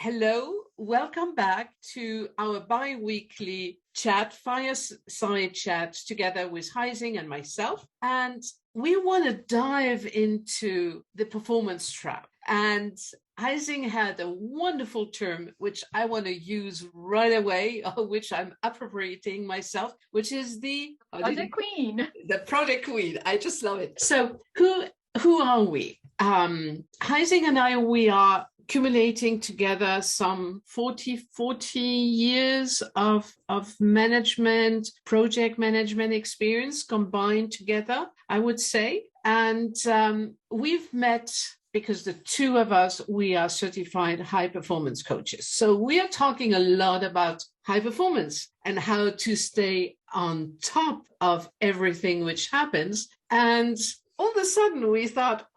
Hello, welcome back to our bi-weekly chat, fireside chat together with Haysing and myself. And we want to dive into the performance trap. And Haysing had a wonderful term, which I want to use right away, which I'm appropriating myself, which is the Project Queen. The Project Queen. I just love it. So who are we? Haysing and I, we are accumulating together some 40 years of management, project management experience combined together, I would say. And we've met because the two of us, we are certified high performance coaches. So we are talking a lot about high performance and how to stay on top of everything which happens. And all of a sudden we thought,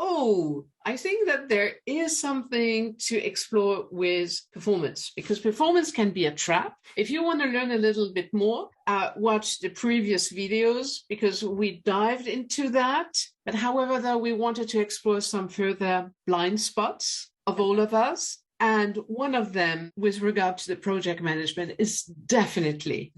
I think that there is something to explore with performance, because performance can be a trap. If you want to learn a little bit more, watch the previous videos, because we dived into that. But however, though, we wanted to explore some further blind spots of all of us. And one of them, with regard to the project management, is definitely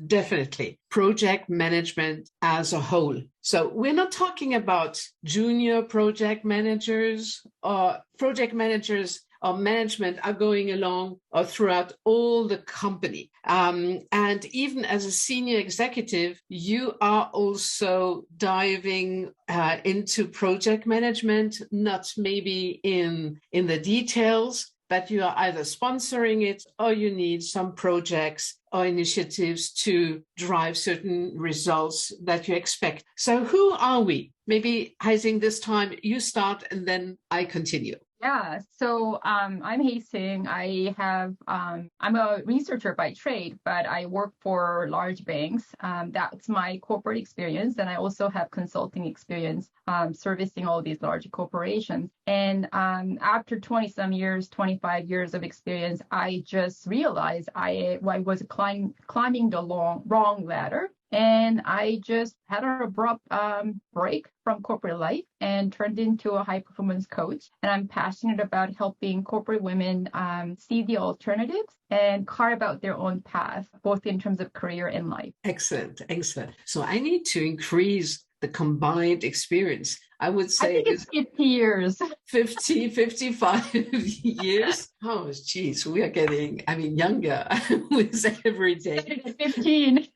project management as a whole. So we're not talking about junior project managers or project managers or management are going along or throughout all the company. And even as a senior executive, you are also diving into project management, not maybe in the details, but you are either sponsoring it or you need some projects or initiatives to drive certain results that you expect. So who are we? Maybe, Haysing, this time you start and then I continue. Yeah, so I'm Haysing. I'm a researcher by trade, but I work for large banks. That's my corporate experience. And I also have consulting experience servicing all these large corporations. And after 20-some years, 25 years of experience, I just realized I was climbing the wrong ladder. And I just had an abrupt break from corporate life and turned into a high performance coach. And I'm passionate about helping corporate women see the alternatives and carve out their own path, both in terms of career and life. Excellent. So I need to increase the combined experience. I would say I think it's 50 years. 55 years. Oh, geez, we are getting, younger with every day. 15.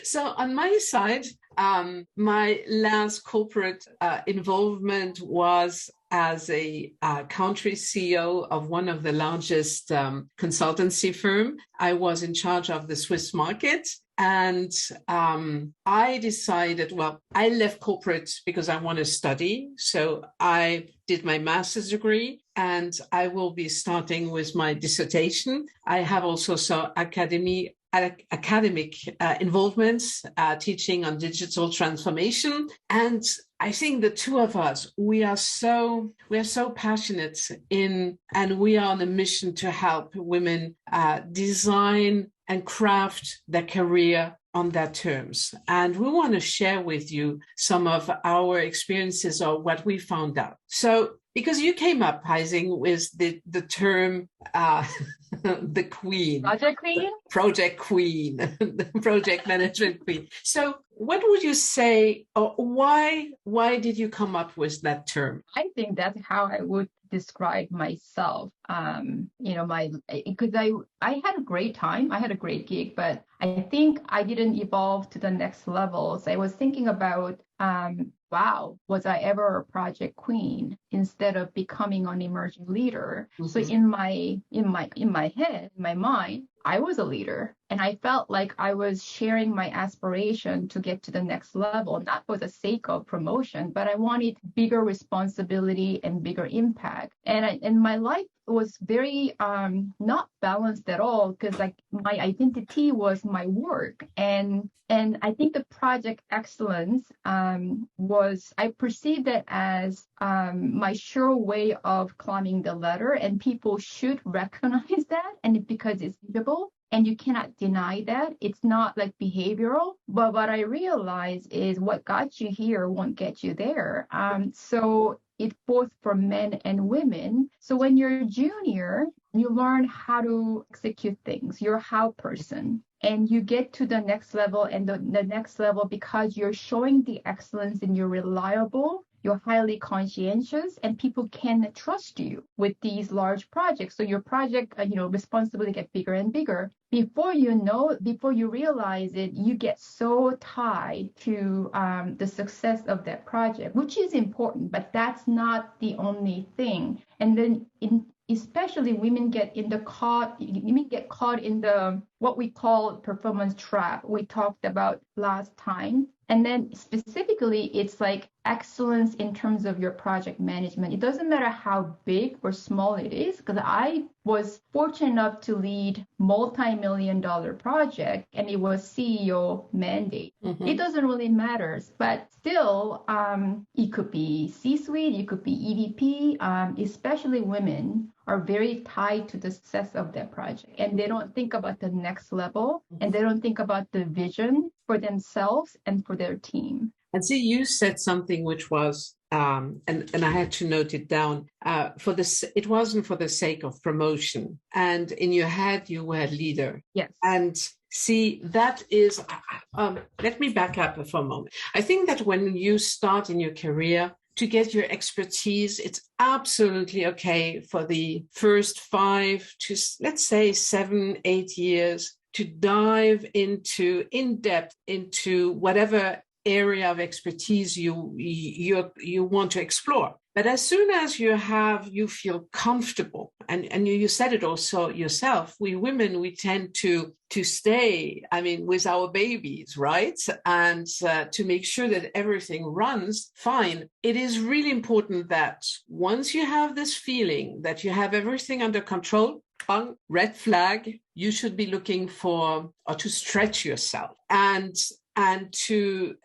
So on my side, my last corporate involvement was as a country CEO of one of the largest consultancy firm. I was in charge of the Swiss market. And I decided, I left corporate because I want to study. So I did my master's degree and I will be starting with my dissertation. I have also some academic involvements, teaching on digital transformation. And I think the two of us, we are so passionate and we are on a mission to help women design and craft their career on their terms. And we want to share with you some of our experiences or what we found out. So, because you came up, Haysing, with the term the queen. Project Queen? Project Queen, the project management queen. So what would you say, or why did you come up with that term? I think that's how I would describe myself. Because I had a great time. I had a great gig, but I think I didn't evolve to the next levels. I was thinking about, was I ever a project queen instead of becoming an emerging leader? Mm-hmm. So in my head, in my mind, I was a leader and I felt like I was sharing my aspiration to get to the next level, not for the sake of promotion, but I wanted bigger responsibility and bigger impact. And my life was very not balanced at all, because like my identity was my work. And I think the project excellence I perceived it as my sure way of climbing the ladder, and people should recognize that, and because it's visible. And you cannot deny that. It's not like behavioral. But what I realize is what got you here won't get you there. So it's both for men and women. So when you're a junior, You learn how to execute things. You're a how person. And you get to the next level, and the next level, because you're showing the excellence and you're reliable, you're highly conscientious, and people can trust you with these large projects. So your project, responsibility get bigger and bigger. Before you realize it, you get so tied to the success of that project, which is important, but that's not the only thing. And then especially women get caught in the what we call performance trap we talked about last time. And then specifically, it's like excellence in terms of your project management. It doesn't matter how big or small it is, because I was fortunate enough to lead multi-million-dollar project, and it was CEO mandate. Mm-hmm. It doesn't really matter, but still, it could be C-suite, it could be EVP, especially women are very tied to the success of their project, and they don't think about the next level, and they don't think about the vision for themselves and for their team. And see, you said something which was, and I had to note it down. It wasn't for the sake of promotion, and in your head you were leader. Yes. And see, that is. Let me back up for a moment. I think that when you start in your career, to get your expertise, it's absolutely okay for the first 5 to, let's say, 7, 8 years to dive in depth into whatever area of expertise you want to explore. But as soon as you feel comfortable, and you said it also yourself, we women, we tend to stay, with our babies, right? And to make sure that everything runs fine. It is really important that once you have this feeling that you have everything under control, bang, red flag, you should be looking for or to stretch yourself and to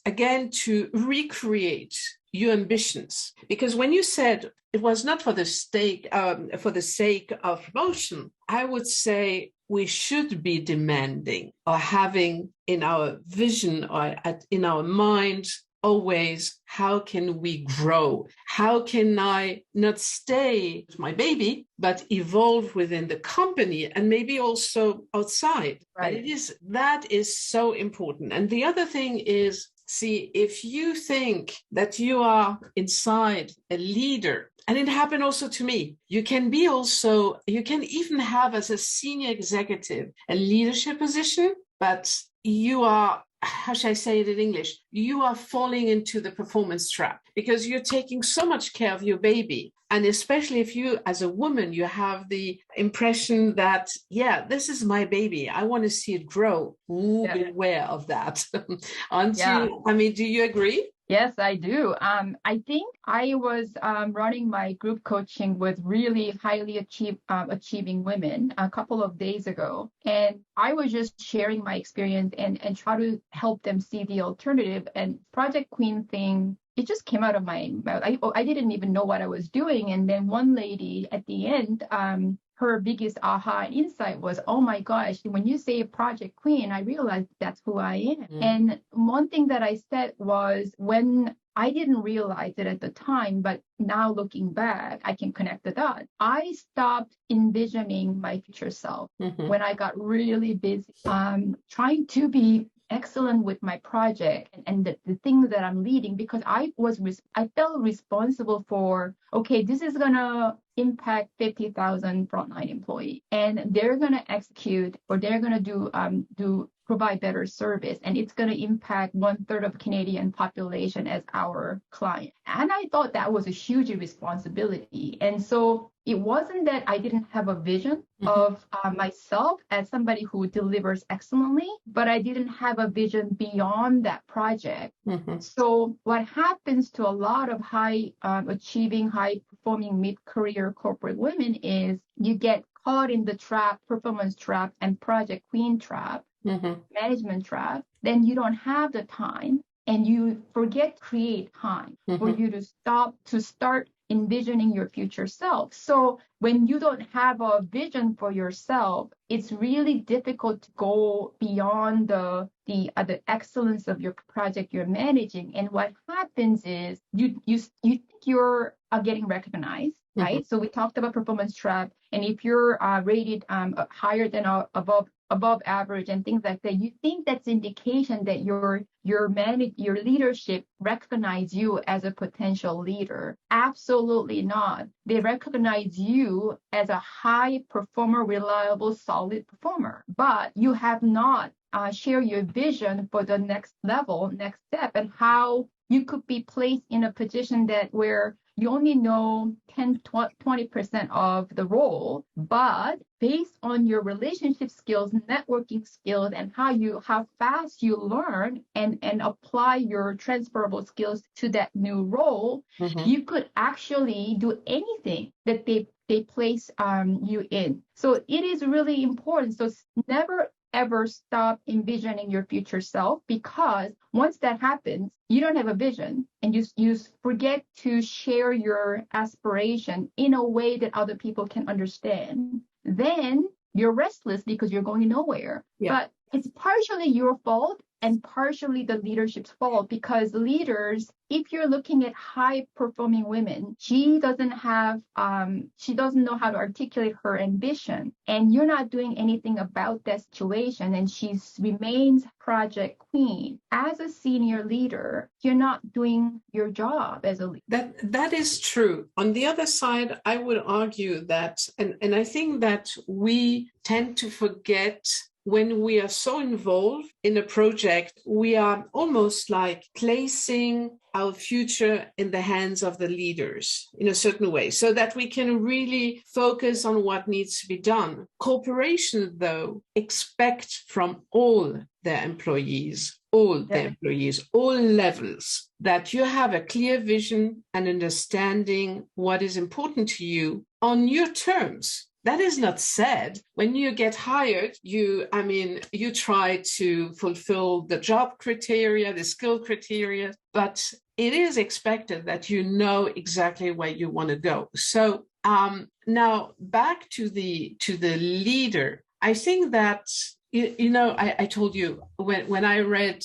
again to recreate your ambitions. Because when you said it was not for the sake of promotion, I would say we should be demanding or having in our vision or in our mind always, how can we grow? How can I not stay with my baby, but evolve within the company and maybe also outside? Right. That is so important. And the other thing is, see, if you think that you are inside a leader, and it happened also to me, you can even have as a senior executive a leadership position, but you are, how should I say it in English? You are falling into the performance trap because you're taking so much care of your baby. And especially if you, as a woman, you have the impression that, this is my baby. I want to see it grow. Ooh, yeah. Beware of that. Do you agree? Yes, I do. I think I was running my group coaching with really highly achieving women a couple of days ago. And I was just sharing my experience and try to help them see the alternative. And Project Queen thing, it just came out of my mouth. I didn't even know what I was doing. And then one lady at the end, her biggest aha insight was, oh my gosh, when you say Project Queen, I realized that's who I am. Mm. And one thing that I said was, when I didn't realize it at the time, but now looking back, I can connect the dots. I stopped envisioning my future self when I got really busy, trying to be excellent with my project and the things that I'm leading, because I felt responsible for, okay, this is going to impact 50,000 frontline employees, and they're going to execute, or they're going to provide better service, and it's going to impact 1/3 of Canadian population as our client. And I thought that was a huge responsibility. And so it wasn't that I didn't have a vision of myself as somebody who delivers excellently, but I didn't have a vision beyond that project. So what happens to a lot of high-achieving, high-performing mid-career corporate women is you get caught in the trap, performance trap, and Project Queen trap, management trap. Then you don't have the time, and you forget to create time for you to start envisioning your future self. So when you don't have a vision for yourself, it's really difficult to go beyond the excellence of your project you're managing. And what happens is you think you're getting recognized, right? So we talked about performance trap, and if you're rated higher than above average and things like that, you think that's indication that your leadership recognize you as a potential leader. Absolutely not. They recognize you as a high performer, reliable, solid performer, but you have not share your vision for the next level, next step, and how you could be placed in a position that where you only know 10-20% of the role, but based on your relationship skills, networking skills, and how fast you learn and apply your transferable skills to that new role, you could actually do anything that they place you in. So it is really important. So never ever stop envisioning your future self, because once that happens, you don't have a vision and you forget to share your aspiration in a way that other people can understand. Then you're restless because you're going nowhere. Yeah. But it's partially your fault and partially the leadership's fault, because leaders, if you're looking at high performing women, she doesn't know how to articulate her ambition, and you're not doing anything about that situation, and she remains project queen. As a senior leader, you're not doing your job as a leader. That is true. On the other side, I would argue that, and I think that we tend to forget, when we are so involved in a project, we are almost like placing our future in the hands of the leaders in a certain way, so that we can really focus on what needs to be done. Corporations, though, expect from all their employees, all levels, that you have a clear vision and understanding what is important to you on your terms. That is not said. When you get hired, you try to fulfill the job criteria, the skill criteria, but it is expected that you know exactly where you want to go. So now back to the leader. I think that, I told you when I read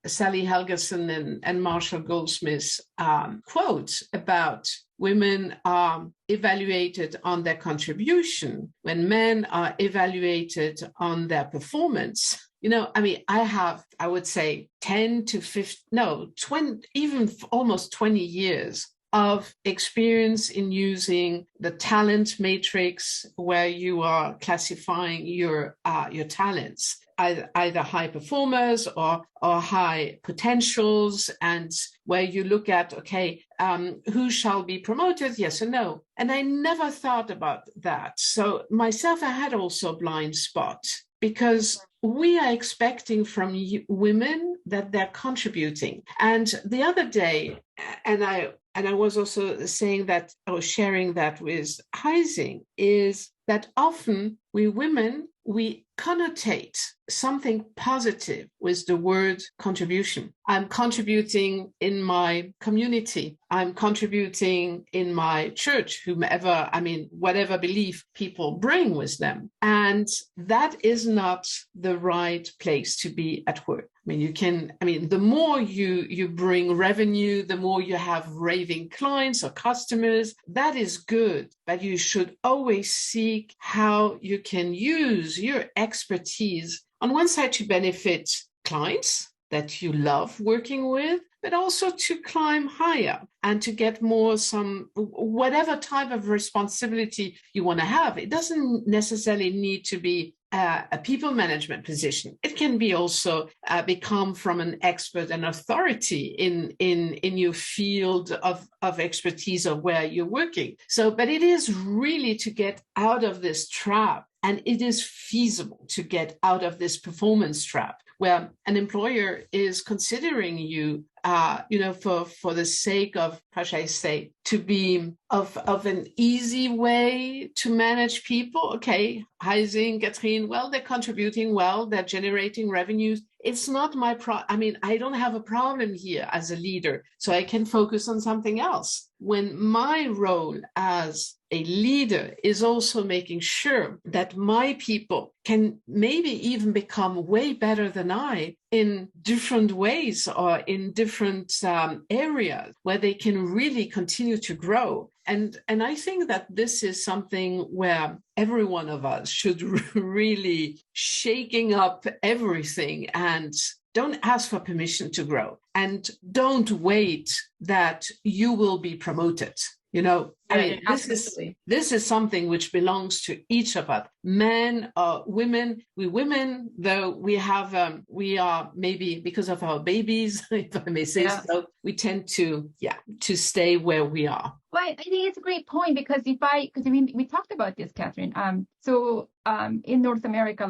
Sally Helgerson and Marshall Goldsmith's quotes about women are evaluated on their contribution, when men are evaluated on their performance. I would say 10 to 20, even almost 20 years of experience in using the talent matrix, where you are classifying your talents, either high performers or high potentials, and where you look at, who shall be promoted, yes or no. And I never thought about that. So myself, I had also a blind spot, because we are expecting from women that they're contributing. And the other day, and I was also saying that, I was sharing that with Haysing, is that often we women, we connotate something positive with the word contribution. I'm contributing in my community. I'm contributing in my church, whatever belief people bring with them. And that is not the right place to be at work. The more you bring revenue, the more you have raving clients or customers, that is good. But you should always seek how you can use your expertise on one side to benefit clients that you love working with, but also to climb higher and to get more whatever type of responsibility you want to have. It doesn't necessarily need to be a people management position. It can be also become from an expert and authority in your field of expertise of where you're working. But it is really to get out of this trap, and it is feasible to get out of this performance trap, where an employer is considering you for the sake of, how should I say, to be of an easy way to manage people. Okay, Haysing, Catherine, well, they're contributing well, they're generating revenues. It's not my I don't have a problem here as a leader, so I can focus on something else. When my role as a leader is also making sure that my people can maybe even become way better than I in different ways or in different areas where they can really continue to grow. And I think that this is something where every one of us should really shaking up everything and don't ask for permission to grow and don't wait that you will be promoted. This is something which belongs to each of us, men or women. We women, though we are maybe because of our babies, if I may say so, we tend to stay where we are. Well, I think it's a great point because we talked about this, Catherine. In North America,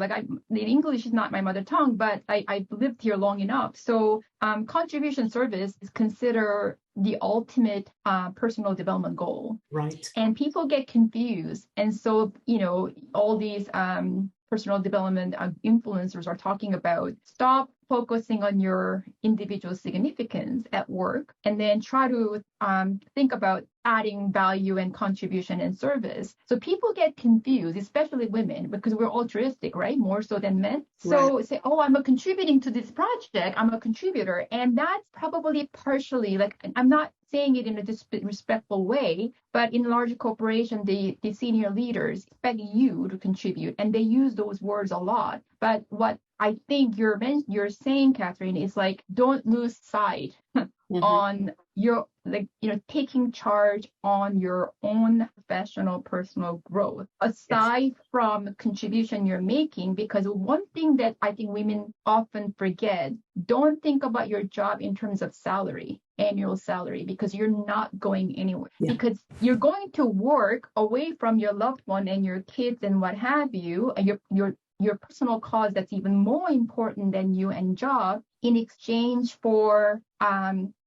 the English is not my mother tongue, but I lived here long enough. So contribution service is considered the ultimate personal development goal. Right. And people get confused. And so, all these personal development influencers are talking about stop focusing on your individual significance at work and then try to think about adding value and contribution and service. So people get confused, especially women, because we're altruistic, right? More so than men. So say, oh, I'm contributing to this project. I'm a contributor. And that's probably partially, I'm not saying it in a disrespectful way, but in large corporation, the senior leaders expect you to contribute, and they use those words a lot. But what I think you're saying, Catherine, is don't lose sight on your taking charge on your own professional personal growth aside from contribution you're making. Because one thing that I think women often forget, don't think about your job in terms of annual salary, because you're not going anywhere. Because you're going to work away from your loved one and your kids and what have you, and your personal cause that's even more important than you and job, in exchange for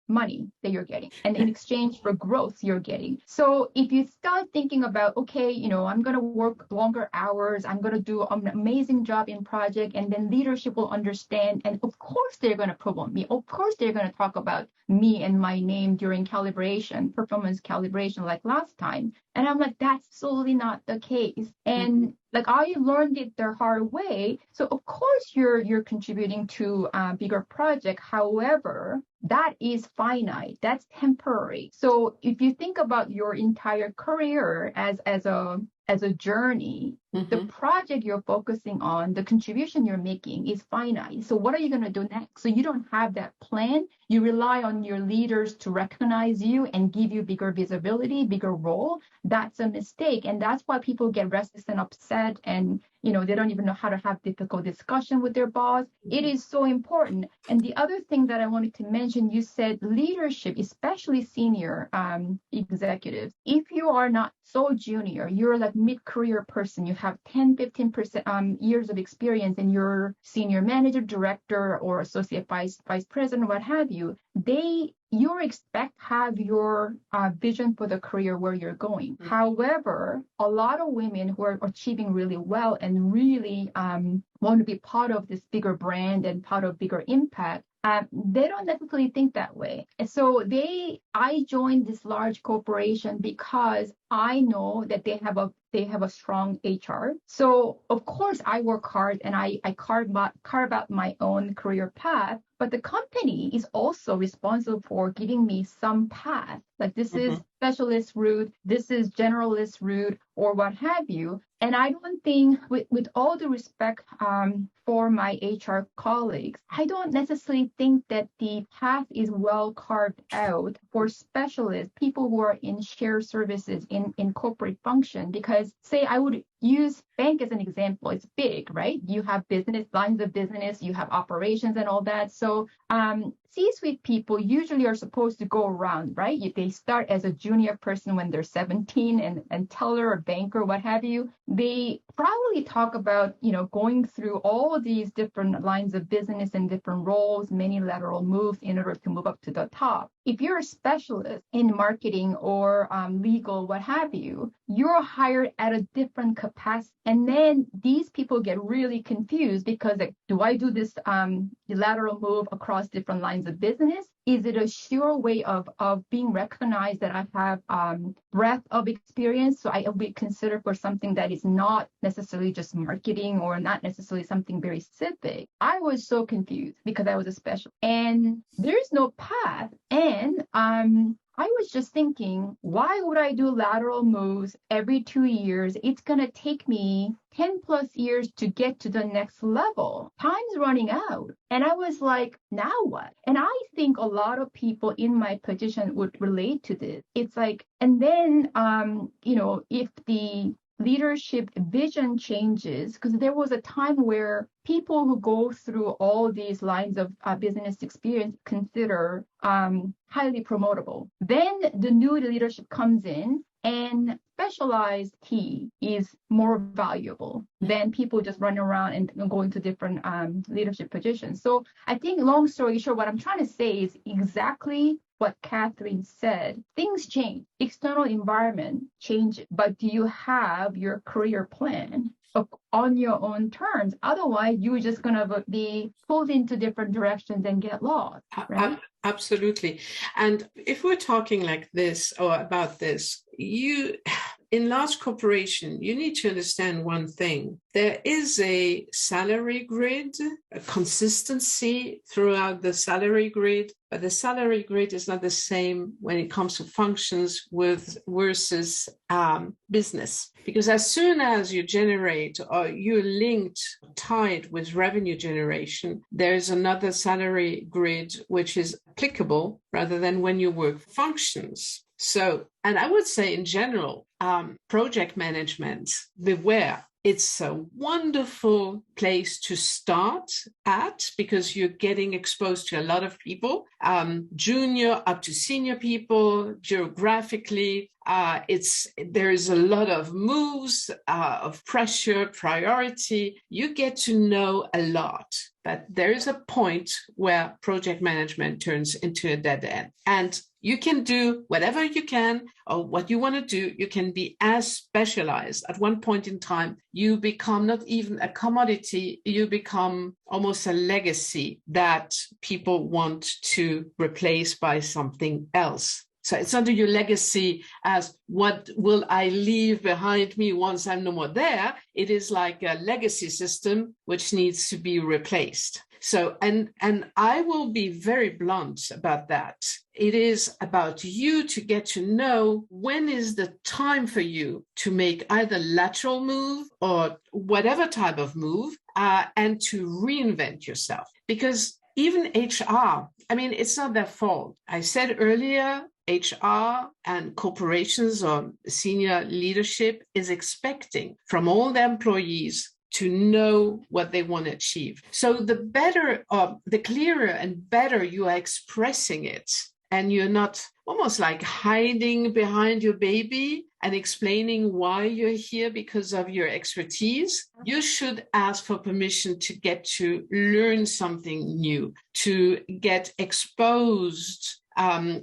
money that you're getting and in exchange for growth you're getting. So if you start thinking about, okay, I'm going to work longer hours, I'm going to do an amazing job in project, and then leadership will understand, and of course they're going to promote me, of course they're going to talk about me and my name during performance calibration like last time. And I'm like, that's absolutely not the case. And I learned it the hard way. So of course you're contributing to a bigger project. However, that is finite. That's temporary. So if you think about your entire career as a journey, the project you're focusing on, the contribution you're making is finite. So what are you going to do next? So you don't have that plan. You rely on your leaders to recognize you and give you bigger visibility, bigger role. That's a mistake. And that's why people get restless and upset, and they don't even know how to have difficult discussion with their boss. It is so important. And the other thing that I wanted to mention, you said leadership, especially senior executives. If you are not so junior, you're like mid-career person, you have 10-15% years of experience, and you're senior manager, director, or associate vice president, what have you, you expect have your vision for the career where you're going. However, a lot of women who are achieving really well and really want to be part of this bigger brand and part of bigger impact, they don't necessarily think that way. And so I joined this large corporation because I know that they have a strong HR. So of course I work hard and I carve out my own career path, but the company is also responsible for giving me some path. Like this is specialist route, this is generalist route, or what have you. And I don't think, with all the respect for my HR colleagues, I don't necessarily think that the path is well carved out for specialists, people who are in shared services in corporate function. Because say I would use bank as an example. It's big, right? You have business lines of business, you have operations and all that. So C-suite people usually are supposed to go around, right? If they start as a junior person when they're 17 and teller or banker, what have you, they probably talk about, going through all of these different lines of business and different roles, many lateral moves in order to move up to the top. If you're a specialist in marketing or legal, what have you, you're hired at a different capacity. And then these people get really confused because, like, do I do this lateral move across different lines of business? Is it a sure way of being recognized that I have breadth of experience? So I will be considered for something that is not necessarily just marketing or not necessarily something very specific. I was so confused because I was a specialist and there's no path. And I was just thinking, why would I do lateral moves every 2 years? It's going to take me 10 plus years to get to the next level. Time's running out. And I was like, now what? And I think a lot of people in my position would relate to this. It's like, and then, if the leadership vision changes, because there was a time where people who go through all these lines of business experience consider highly promotable. Then the new leadership comes in and specialized key is more valuable than people just running around and going to different leadership positions. So I think long story short, what I'm trying to say is exactly what Catherine said. Things change. External environment changes, but do you have your career plan on your own terms? Otherwise, you're just going to be pulled into different directions and get lost, right? Absolutely. And if we're talking like this or about this, in large corporation, you need to understand one thing. There is a salary grid, a consistency throughout the salary grid, but the salary grid is not the same when it comes to functions versus business. Because as soon as you generate or you're linked, tied with revenue generation, there's another salary grid which is applicable rather than when you work functions. So, and I would say in general, project management, beware. It's a wonderful place to start at because you're getting exposed to a lot of people, junior up to senior people, geographically. There is a lot of moves, of pressure, priority. You get to know a lot, but there is a point where project management turns into a dead end. And you can do whatever you can or what you want to do. You can be as specialized. At one point in time, you become not even a commodity, you become almost a legacy that people want to replace by something else. So it's not your legacy as what will I leave behind me once I'm no more there. It is like a legacy system which needs to be replaced. So, and I will be very blunt about that. It is about you to get to know when is the time for you to make either lateral move or whatever type of move and to reinvent yourself. Because even HR, I mean, it's not their fault. I said earlier, HR and corporations or senior leadership is expecting from all their employees to know what they want to achieve. So the better, the clearer and better you are expressing it, and you're not almost like hiding behind your baby and explaining why you're here because of your expertise, you should ask for permission to get to learn something new, to get exposed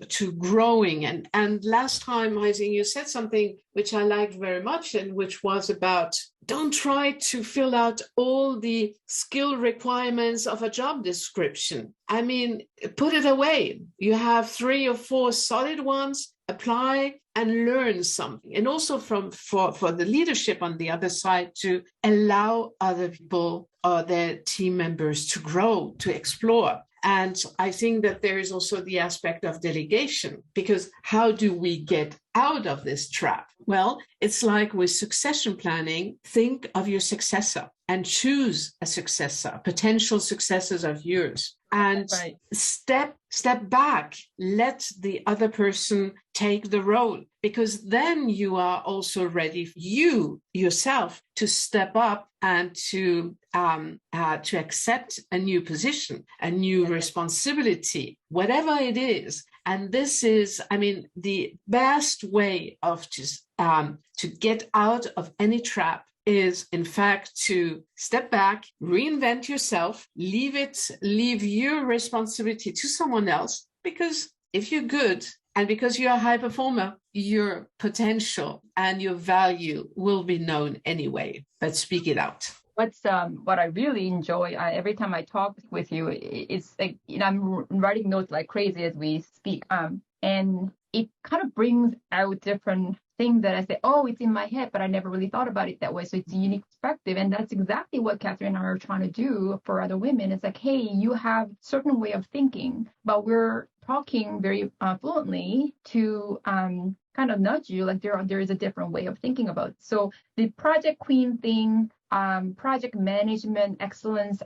to growing. And last time, Haysing, you said something which I liked very much, and which was about don't try to fill out all the skill requirements of a job description. I mean, put it away. You have 3 or 4 solid ones, apply and learn something. And also for the leadership on the other side to allow other people or their team members to grow, to explore. And I think that there is also the aspect of delegation, because how do we get out of this trap? Well, it's like with succession planning, think of your successor and choose a successor, potential successors of yours. and Right. step back, let the other person take the role, because then you are also ready, you yourself, to step up and to accept a new position, a new responsibility, whatever it is. And this is, I mean, the best way of just to get out of any trap is, in fact, to step back, reinvent yourself, leave your responsibility to someone else, because if you're good and because you're a high performer, your potential and your value will be known anyway. But speak it out. What I really enjoy every time I talk with you, it's like, I'm writing notes like crazy as we speak, and it kind of brings out different things that I say, oh, it's in my head, but I never really thought about it that way. So it's a unique perspective, and that's exactly what Catherine and I are trying to do for other women. It's like, hey, you have certain way of thinking, but we're talking very fluently to kind of nudge you, like there is a different way of thinking about it. So the Project Queen thing, project management, excellence,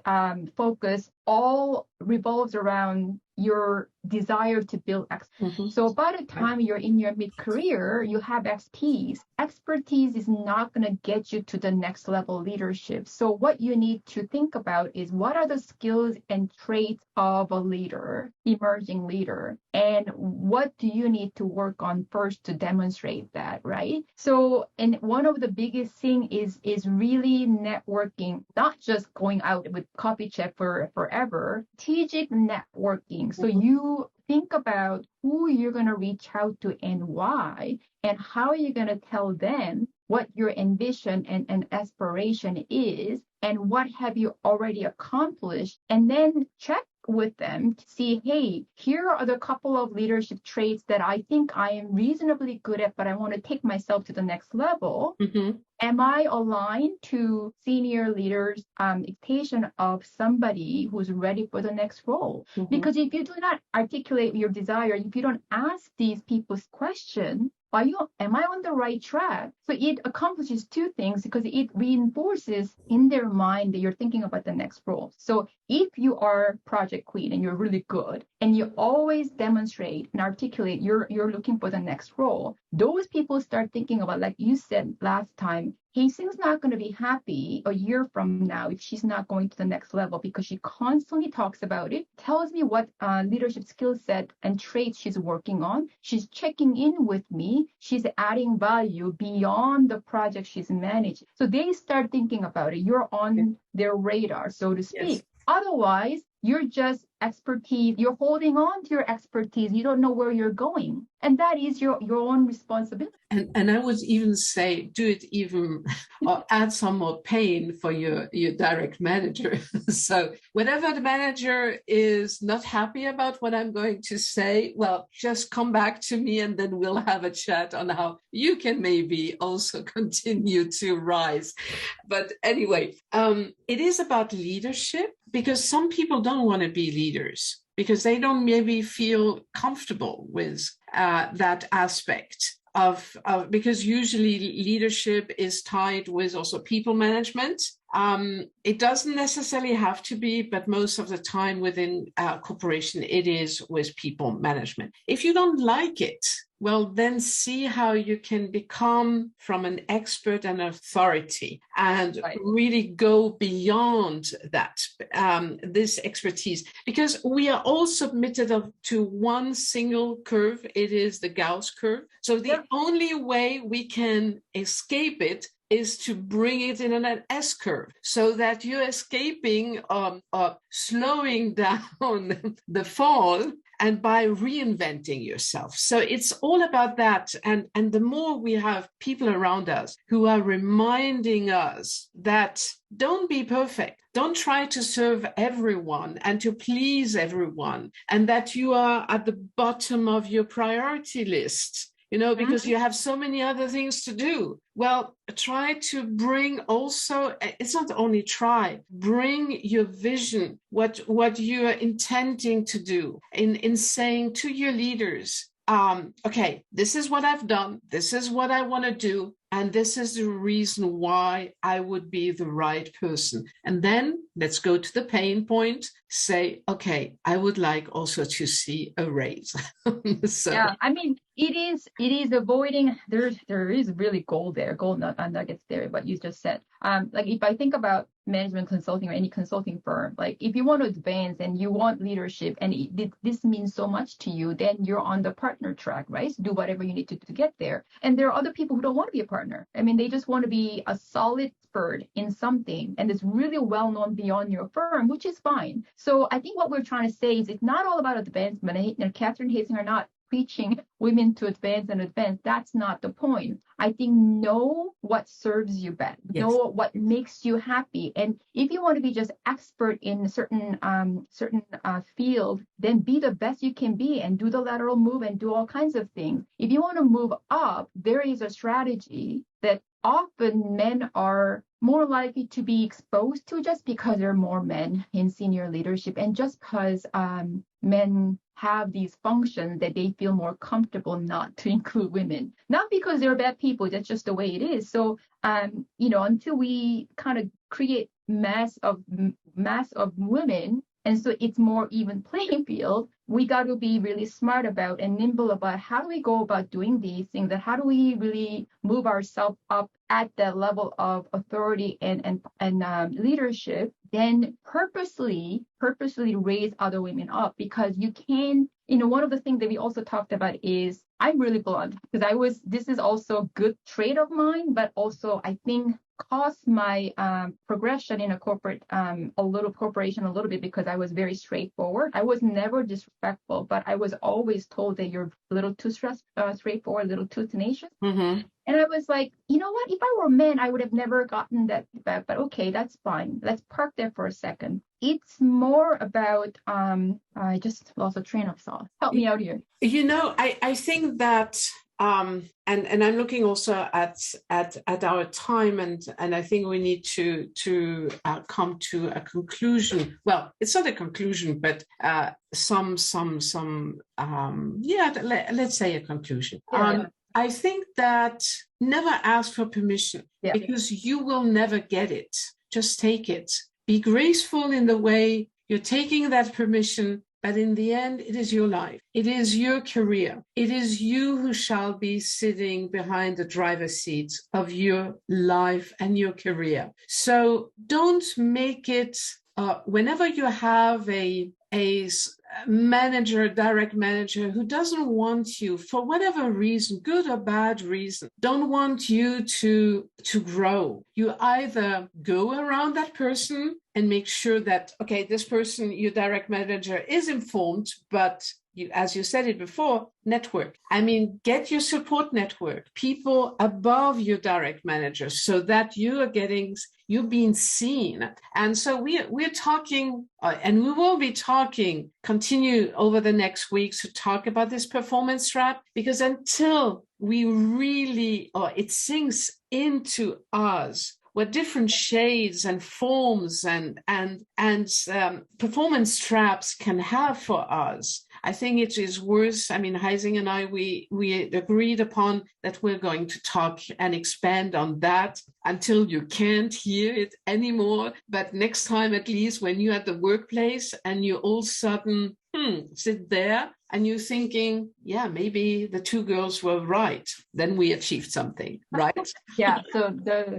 focus, all revolves around your desire to build excellence. Mm-hmm. So by the time you're in your mid-career, you have expertise. Expertise is not going to get you to the next level leadership. So what you need to think about is, what are the skills and traits of a leader, emerging leader, and what do you need to work on first to demonstrate that, right? So, and one of the biggest thing is really networking, not just going out with coffee chat forever, strategic networking. So you think about who you're going to reach out to and why, and how you're going to tell them what your ambition and aspiration is, and what have you already accomplished, and then check with them to see, hey, here are the couple of leadership traits that I think I am reasonably good at, but I want to take myself to the next level. Mm-hmm. Am I aligned to senior leaders' expectation of somebody who's ready for the next role? Mm-hmm. Because if you do not articulate your desire, if you don't ask these people's question, am I on the right track? So it accomplishes two things, because it reinforces in their mind that you're thinking about the next role. So if you are Project Queen and you're really good, and you always demonstrate and articulate you're looking for the next role, those people start thinking about, like you said last time, Haysing's not going to be happy a year from now if she's not going to the next level, because she constantly talks about it, tells me what leadership skill set and traits she's working on. She's checking in with me. She's adding value beyond the project she's managing. So they start thinking about it. You're on their radar, so to speak. Yes. Otherwise, you're just expertise. You're holding on to your expertise. You don't know where you're going. And that is your own responsibility. And I would even say, do it even, or add some more pain for your direct manager. So whenever the manager is not happy about what I'm going to say, well, just come back to me and then we'll have a chat on how you can maybe also continue to rise. But anyway, it is about leadership, because some people don't want to be leaders because they don't maybe feel comfortable with that aspect of because usually leadership is tied with also people management. It doesn't necessarily have to be, but most of the time within corporation, it is with people management. If you don't like it, well, then see how you can become from an expert and authority and really go beyond that, this expertise, because we are all submitted to one single curve. It is the Gauss curve. So the only way we can escape it is to bring it in an S curve, so that you're escaping, slowing down the fall, and by reinventing yourself. So it's all about that. And the more we have people around us who are reminding us that don't be perfect, don't try to serve everyone and to please everyone, and that you are at the bottom of your priority list, because you have so many other things to do. Well, try to bring also, it's not only try, bring your vision, what you are intending to do, in saying to your leaders, okay, this is what I've done, this is what I want to do, and this is the reason why I would be the right person. And then let's go to the pain point, say, okay, I would like also to see a raise. So yeah, I mean, it is avoiding, there is really gold there, gold nuggets there, what you just said. Like if I think about management consulting or any consulting firm, like if you want to advance and you want leadership and this means so much to you, then you're on the partner track, right? So do whatever you need to get there. And there are other people who don't want to be a partner. I mean, they just want to be a solid expert in something and it's really well known beyond your firm, which is fine. So I think what we're trying to say is it's not all about advancement. And Catherine Haysing are not preaching women to advance and advance. That's not the point. I think know what serves you best, yes. know what makes you happy. And if you want to be just expert in a certain field, then be the best you can be and do the lateral move and do all kinds of things. If you want to move up, there is a strategy that often men are more likely to be exposed to just because there are more men in senior leadership and just because men have these functions that they feel more comfortable not to include women, not because they're bad people, that's just the way it is. So until we kind of create mass of women, and so it's more even playing field, we got to be really smart about and nimble about how do we go about doing these things, and how do we really move ourselves up at that level of authority and leadership, then purposely raise other women up. Because you can, one of the things that we also talked about is, I'm really blunt because this is also a good trait of mine, but also I think cost my progression in a corporation a little bit, because I was very straightforward. I was never disrespectful, but I was always told that you're a little too straightforward, a little too tenacious. Mm-hmm. And I was like, you know what? If I were a man, I would have never gotten that back. But okay, that's fine. Let's park there for a second. It's more about, I just lost a train of thought. Help me out here. I think that, and I'm looking also at our time, and I think we need to come to a conclusion. Well, it's not a conclusion, but let's say a conclusion. Yeah. I think that never ask for permission, because you will never get it. Just take it. Be graceful in the way you're taking that permission, but in the end, it is your life. It is your career. It is you who shall be sitting behind the driver's seat of your life and your career. So don't make it, whenever you have a manager, direct manager who doesn't want you for whatever reason, good or bad reason, don't want you to grow. You either go around that person and make sure that, okay, this person, your direct manager, is informed, but you, as you said it before, network. I mean, get your support network, people above your direct manager, so that you're being seen. And so we're talking, and we will be talking, continue over the next weeks to talk about this performance trap, because until we really, or it sinks into us, what different shades and forms and performance traps can have for us, I think it is worth. I mean, Haysing and I, we agreed upon that we're going to talk and expand on that until you can't hear it anymore. But next time, at least, when you're at the workplace and you all of a sudden sit there and you're thinking, yeah, maybe the two girls were right, then we achieved something, right? Yeah, so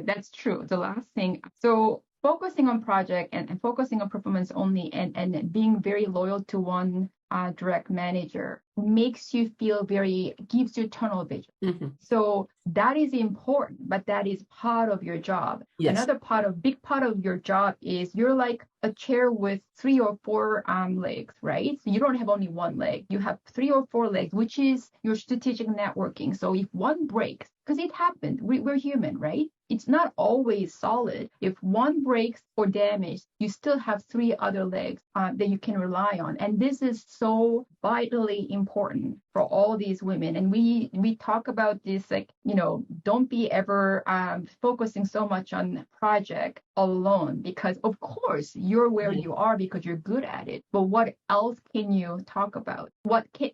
that's true. The last thing, so focusing on project and focusing on performance only and being very loyal to one direct manager makes you feel gives you tunnel vision. Mm-hmm. So that is important, but that is part of your job. Yes. Another big part of your job is you're like a chair with 3 or 4 legs, right? So you don't have only one leg. You have 3 or 4 legs, which is your strategic networking. So if one breaks, because it happened, we're human, right? It's not always solid. If one breaks or damaged, you still have 3 other legs that you can rely on. And this is so vitally important for all these women. And we talk about this, like, don't be ever focusing so much on project alone, because of course you're where you are because you're good at it. But what else can you talk about?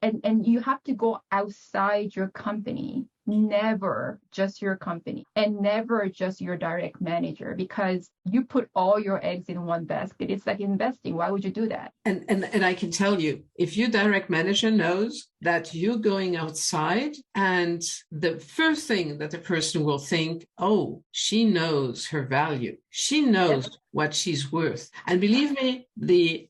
And you have to go outside your company, never just your company and never just your direct manager, because you put all your eggs in one basket. It's like investing. Why would you do that? And I can tell you, if your direct manager knows that you're going outside, and the first thing that the person will think, oh, she knows her value. She knows what she's worth. And believe me, the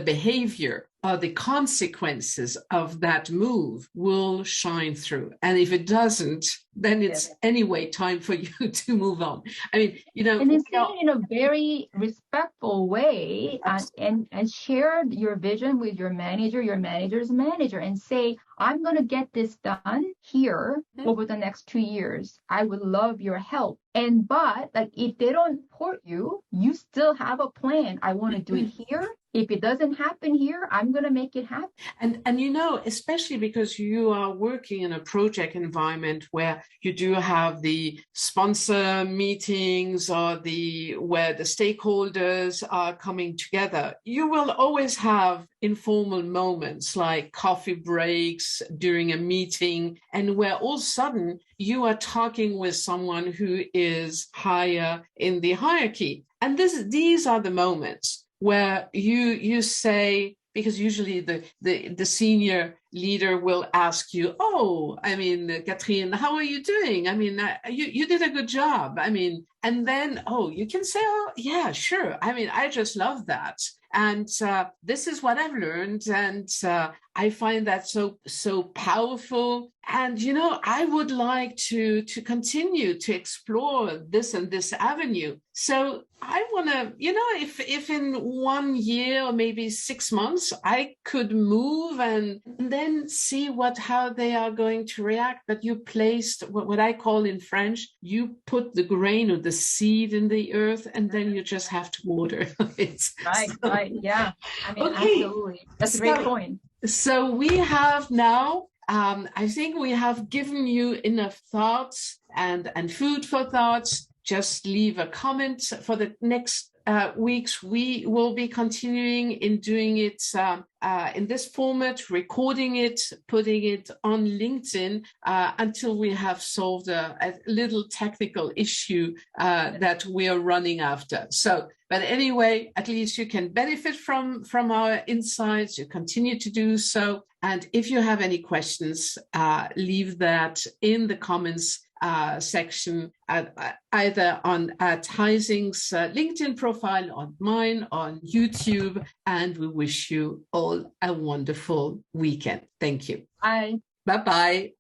behavior or the consequences of that move will shine through. And if it doesn't, then it's anyway time for you to move on. I mean, and it's in a very respectful way, and share your vision with your manager, your manager's manager, and say, I'm going to get this done here over the next 2 years. I would love your help. But like, if they don't support you, you still have a plan. I want to do it here. If it doesn't happen here, I'm going to make it happen. And especially because you are working in a project environment where you do have the sponsor meetings or where the stakeholders are coming together, you will always have informal moments like coffee breaks during a meeting, and where all of a sudden you are talking with someone who is higher in the hierarchy. And these are the moments where you say, because usually the senior leader will ask you, oh, I mean, Catherine, how are you doing? I mean, you did a good job. I mean, and then, oh, you can say, oh, yeah, sure. I mean, I just love that. And this is what I've learned. And I find that so powerful. And, I would like to continue to explore this and this avenue. So I want to, if in 1 year or maybe 6 months, I could move and then see how they are going to react. But you placed what I call in French, you put the grain or the seed in the earth, and then you just have to water it. Right. Yeah. I mean, absolutely. That's a great point. So we have now, I think we have given you enough thoughts and food for thoughts. Just leave a comment. For the next weeks, we will be continuing in doing it in this format, recording it, putting it on LinkedIn until we have solved a little technical issue that we are running after. So, but anyway, at least you can benefit from our insights. You continue to do so. And if you have any questions, leave that in the comments section, either at Haysing's LinkedIn profile, on mine, on YouTube, and we wish you all a wonderful weekend. Thank you. Bye. Bye-bye.